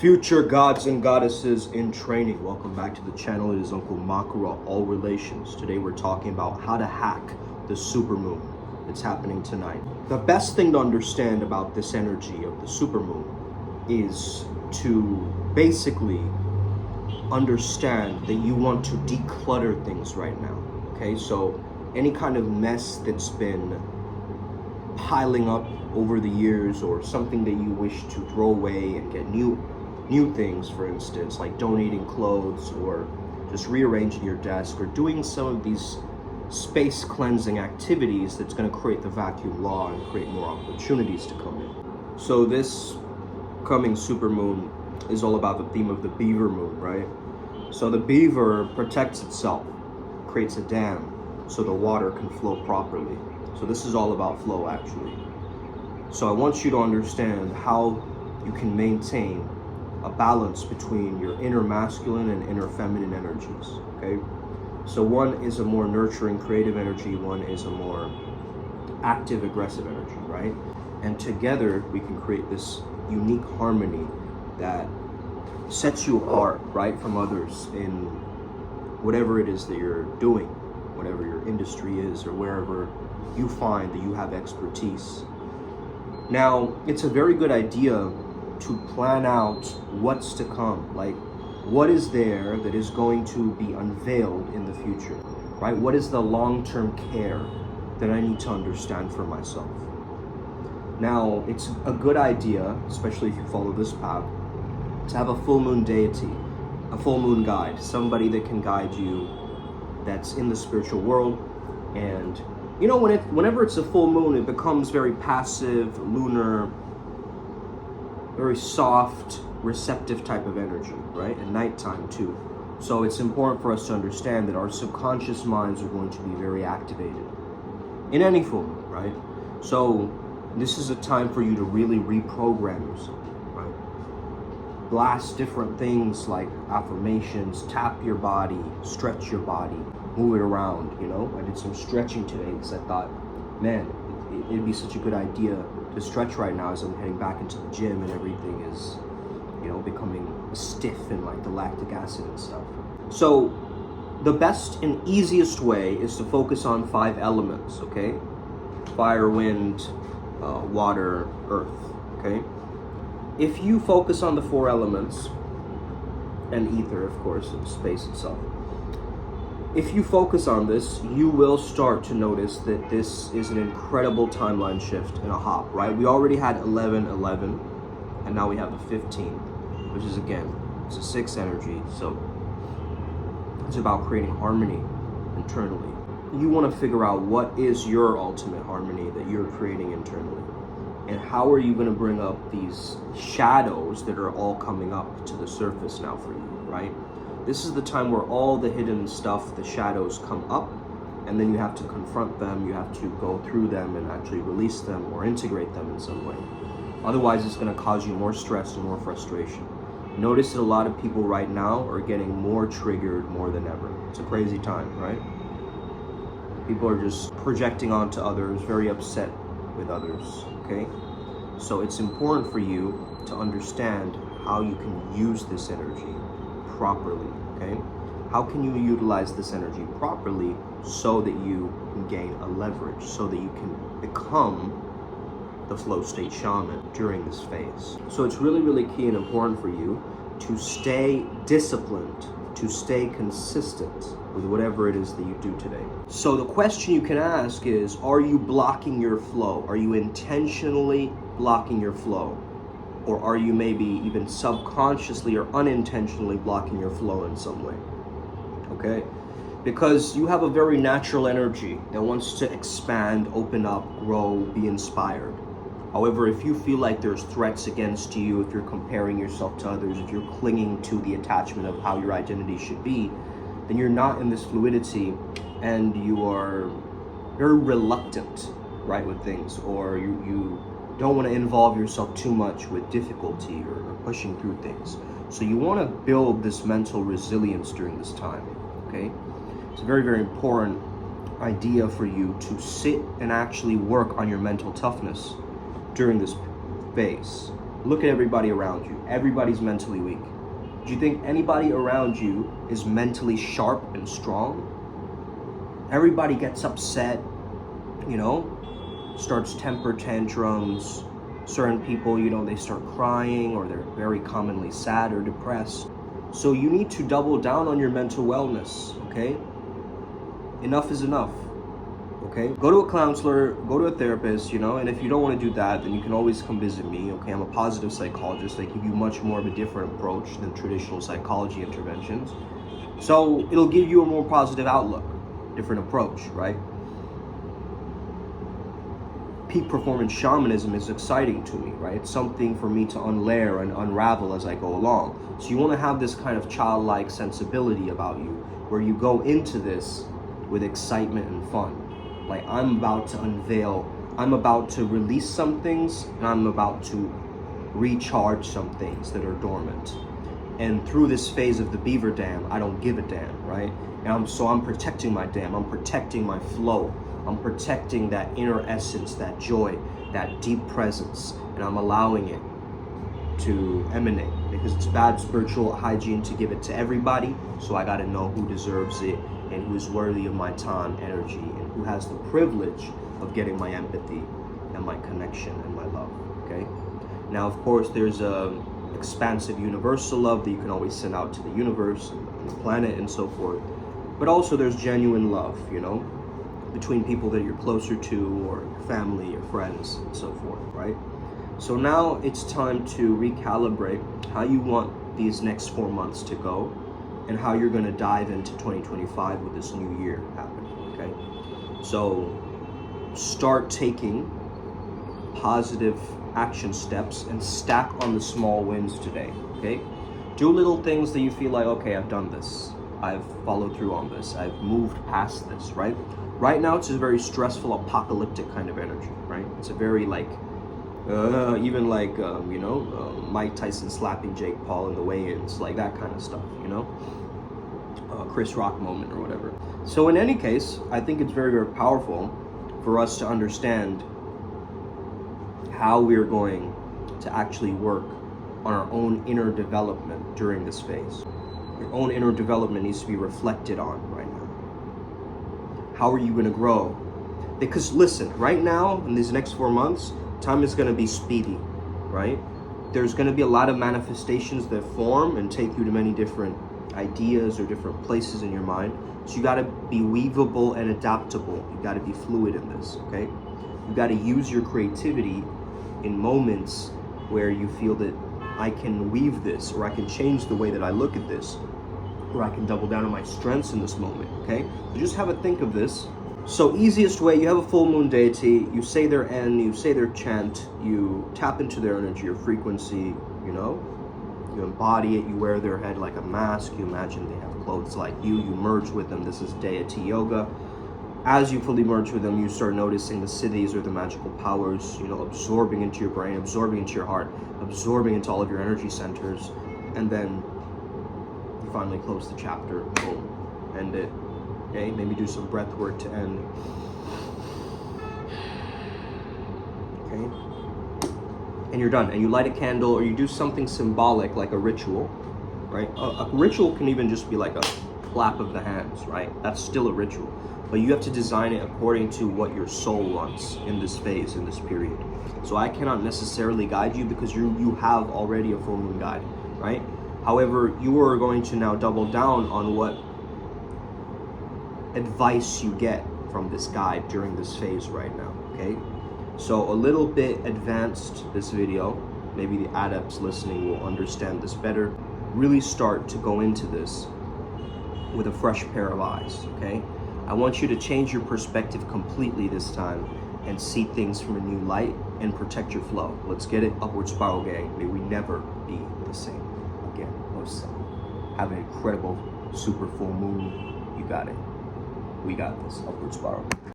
Future gods and goddesses in training, welcome back to the channel. It is Uncle Makara, all relations. Today we're talking about how to hack the supermoon that's happening tonight. The best thing to understand about this energy of the supermoon is to basically understand that you want to declutter things right now. Okay, so any kind of mess that's been piling up over the years, or something that you wish to throw away and get new things, for instance, like donating clothes or just rearranging your desk or doing some of these space cleansing activities that's going to create the vacuum law and create more opportunities to come in. So this coming supermoon is all about the theme of the Beaver moon, right? So the beaver protects itself, creates a dam so the water can flow properly. So this is all about flow, actually. So I want you to understand how you can maintain a balance between your inner masculine and inner feminine energies, okay? So one is a more nurturing, creative energy, one is a more active, aggressive energy, right? And together we can create this unique harmony that sets you apart, right, from others in whatever it is that you're doing, whatever your industry is, or wherever you find that you have expertise. Now, it's a very good idea to plan out what's to come, like what is there that is going to be unveiled in the future, right? What is the long-term care that I need to understand for myself? Now, it's a good idea, especially if you follow this path, to have a full moon deity, a full moon guide, somebody that can guide you that's in the spiritual world. And you know, whenever it's a full moon, it becomes very passive, lunar, very soft, receptive type of energy, right? At nighttime too. So it's important for us to understand that our subconscious minds are going to be very activated in any full moon, right? So this is a time for you to really reprogram yourself, right? Blast different things like affirmations, tap your body, stretch your body, move it around, you know? I did some stretching today because I thought, man, it'd be such a good idea to stretch right now as I'm heading back into the gym and everything is, you know, becoming stiff and like the lactic acid and stuff. So the best and easiest way is to focus on 5 elements, okay? Fire, wind, water, earth, okay? If you focus on the 4 elements, and ether, of course, and space itself, if you focus on this, you will start to notice that this is an incredible timeline shift in a hop, right? We already had 11-11, and now we have the 15, which is, again, it's a 6 energy, so it's about creating harmony internally. You want to figure out what is your ultimate harmony that you're creating internally, and how are you going to bring up these shadows that are all coming up to the surface now for you, right? This is the time where all the hidden stuff, the shadows, come up, and then you have to confront them, you have to go through them and actually release them or integrate them in some way. Otherwise, it's going to cause you more stress and more frustration. Notice that a lot of people right now are getting more triggered more than ever. It's a crazy time, right? People are just projecting onto others, very upset with others, okay? So it's important for you to understand how you can use this energy properly, okay? How can you utilize this energy properly so that you can gain a leverage, so that you can become the flow state shaman during this phase? So it's really, really key and important for you to stay disciplined, to stay consistent with whatever it is that you do today. So the question you can ask is, are you blocking your flow? Are you intentionally blocking your flow? Or are you maybe even subconsciously or unintentionally blocking your flow in some way? Okay? Because you have a very natural energy that wants to expand, open up, grow, be inspired. However, if you feel like there's threats against you, if you're comparing yourself to others, if you're clinging to the attachment of how your identity should be, then you're not in this fluidity and you are very reluctant, right, with things, or you don't want to involve yourself too much with difficulty or pushing through things. So you want to build this mental resilience during this time, okay? It's a very, very important idea for you to sit and actually work on your mental toughness during this phase. Look at everybody around you. Everybody's mentally weak. Do you think anybody around you is mentally sharp and strong? Everybody gets upset, you know, starts temper tantrums. Certain people, you know, they start crying, or they're very commonly sad or depressed. So you need to double down on your mental wellness, okay? Enough is enough, okay? Go to a counselor, go to a therapist, you know, and if you don't want to do that, then you can always come visit me, okay? I'm a positive psychologist. I give you much more of a different approach than traditional psychology interventions. So it'll give you a more positive outlook, different approach, right? Peak performance shamanism is exciting to me, right? It's something for me to unlayer and unravel as I go along. So you want to have this kind of childlike sensibility about you, where you go into this with excitement and fun. Like, I'm about to unveil, I'm about to release some things, and I'm about to recharge some things that are dormant. And through this phase of the Beaver Dam, I don't give a damn, right? And I'm protecting my dam, I'm protecting my flow, I'm protecting that inner essence, that joy, that deep presence, and I'm allowing it to emanate, because it's bad spiritual hygiene to give it to everybody. So I gotta know who deserves it and who is worthy of my time, energy, and who has the privilege of getting my empathy and my connection and my love, okay? Now, of course, there's a expansive universal love that you can always send out to the universe and the planet and so forth. But also there's genuine love, you know, between people that you're closer to, or your family, your friends, and so forth, right? So now it's time to recalibrate how you want these next 4 months to go, and how you're going to dive into 2025 with this new year happening, okay? So start taking positive action steps and stack on the small wins today, okay? Do little things that you feel like, okay, I've done this, I've followed through on this, I've moved past this, right? Right now it's a very stressful, apocalyptic kind of energy, right? It's a very like, even like, you know, Mike Tyson slapping Jake Paul in the weigh-ins, like that kind of stuff, you know? Chris Rock moment or whatever. So in any case, I think it's very, very powerful for us to understand how we're going to actually work on our own inner development during this phase. Your own inner development needs to be reflected on right now. How are you going to grow? Because listen, right now, in these next 4 months, time is going to be speedy, right? There's going to be a lot of manifestations that form and take you to many different ideas or different places in your mind. So you got to be weavable and adaptable. You got to be fluid in this, okay? You got to use your creativity in moments where you feel that I can weave this, or I can change the way that I look at this, or I can double down on my strengths in this moment, okay? So just have a think of this. So easiest way, you have a full moon deity, you say their end, you say their chant, you tap into their energy or frequency, you know? You embody it, you wear their head like a mask, you imagine they have clothes like you merge with them. This is deity yoga. As you fully merge with them, you start noticing the siddhis or the magical powers, you know, absorbing into your brain, absorbing into your heart, absorbing into all of your energy centers, and then you finally close the chapter, boom, end it. Okay, maybe do some breath work to end. Okay, and you're done. And you light a candle, or you do something symbolic like a ritual, right? A ritual can even just be like a clap of the hands, right? That's still a ritual. But you have to design it according to what your soul wants in this phase, in this period. So I cannot necessarily guide you, because you have already a full moon guide, right? However, you are going to now double down on what advice you get from this guide during this phase right now, okay? So a little bit advanced, this video, maybe the adepts listening will understand this better. Really start to go into this with a fresh pair of eyes, okay? I want you to change your perspective completely this time and see things from a new light and protect your flow. Let's get it. Upward spiral, gang. May we never be the same again. Have an incredible super full moon. You got it. We got this. Upward spiral.